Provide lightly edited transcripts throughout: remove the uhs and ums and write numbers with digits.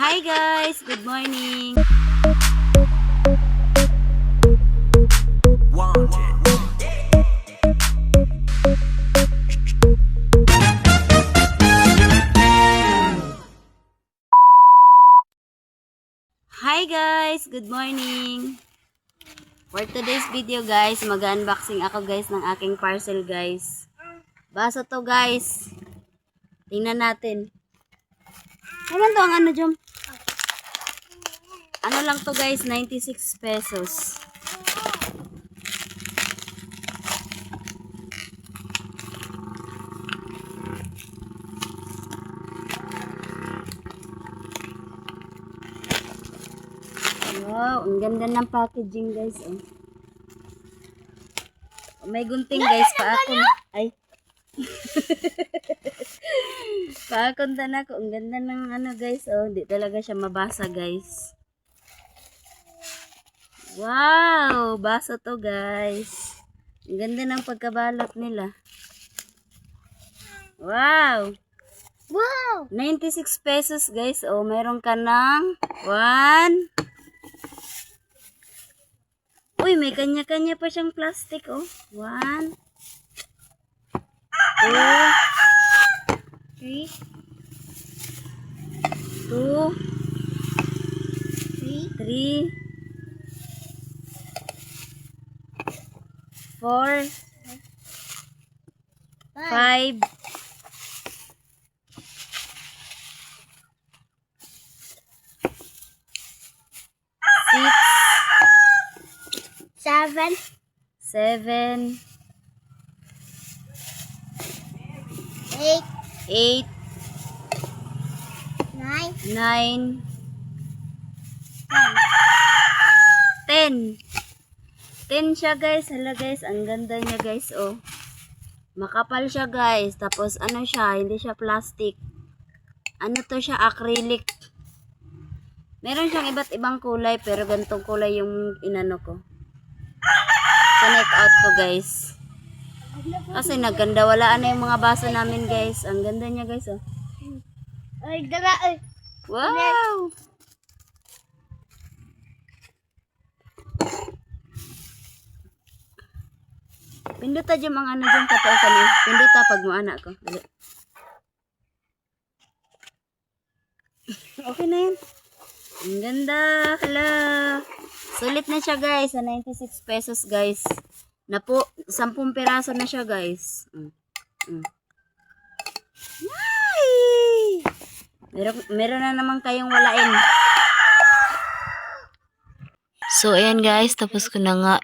Hi guys, good morning. Hi guys, good morning. For today's video guys, mag-unboxing ako guys ng aking parcel guys. Baso to guys. Tingnan natin. Ano to ang ano Jom? Ano lang to guys, 96 pesos. Wow, ang ganda ng packaging guys. Oh. May gunting guys, paakon. Ay. Paakon na ko. Ang ganda ng ano guys. Oh, hindi talaga siya mabasa guys. Wow, baso to guys. Ang ganda ng pagkabalot nila. Wow. Wow. 96 pesos guys. Oh, meron ka ng 1. Uy, may kanya-kanya pa siyang plastic, oh. 1, 2, 3, 4, 5, 7, 8, 9, 10. 10 siya guys. Hala guys, ang ganda niya guys, oh. Makapal siya guys. Tapos ano siya, hindi siya plastic. Ano to siya, acrylic. Meron siyang iba't ibang kulay, pero ganitong kulay yung inano ko. Connect out ko guys. Kasi naganda, walaan na yung mga baso namin guys. Ang ganda niya guys, oh. Ay, dala, ay. Wow! Pinduta dyan mga ano dyan katao kami. Pinduta pag mo anak ko. Dali. Okay na yun. Ang ganda. Hala. Sulit na siya guys. Sa 96 pesos guys. Na po, 10 piraso na siya guys. Yay! Meron na naman kayong walain. So, ayan guys. Tapos ko na nga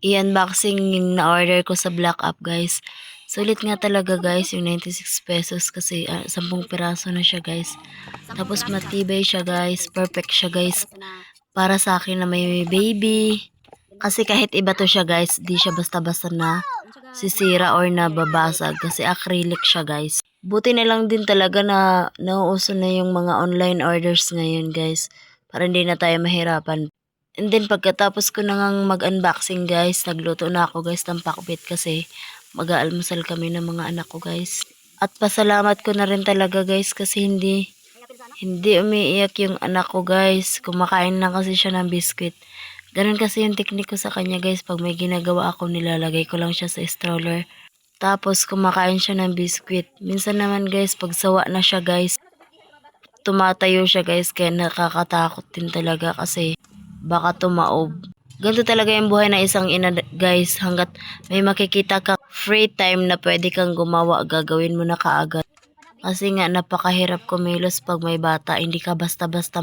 i-unboxing yung na-order ko sa Black App guys. Sulit nga talaga guys yung 96 pesos kasi 10 piraso na siya guys. Tapos matibay siya guys. Perfect siya guys. Para sa akin na may baby. Kasi kahit iba to siya guys, di siya basta-basta na sisira or nababasag kasi acrylic siya guys. Buti na lang din talaga na nauuso na yung mga online orders ngayon guys. Para hindi na tayo mahirapan. And then pagkatapos ko na ngang mag-unboxing guys, nagluto na ako guys ng pakbit kasi mag-aalmusal kami ng mga anak ko guys. At pasalamat ko na rin talaga guys kasi hindi umiiyak yung anak ko guys. Kumakain lang kasi siya ng biskwit. Ganun kasi yung teknik ko sa kanya guys. Pag may ginagawa ako, nilalagay ko lang siya sa stroller. Tapos kumakain siya ng biskwit. Minsan naman guys, pag sawa na siya guys, tumatayo siya guys. Kaya nakakatakot din talaga kasi baka tumaob. Ganito talaga yung buhay na isang ina guys. Hanggat may makikita ka free time na pwede kang gumawa, gagawin mo na kaagad. Kasi nga napakahirap kumilos pag may bata. Hindi ka basta-basta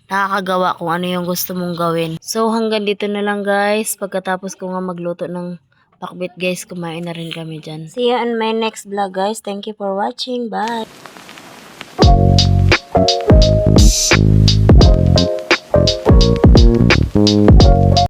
nakakagawa kung ano yung gusto mong gawin. So hanggang dito na lang guys. Pagkatapos ko nga magluto ng pakbit guys, kumain na rin kami dyan. See you on my next vlog guys. Thank you for watching. Bye!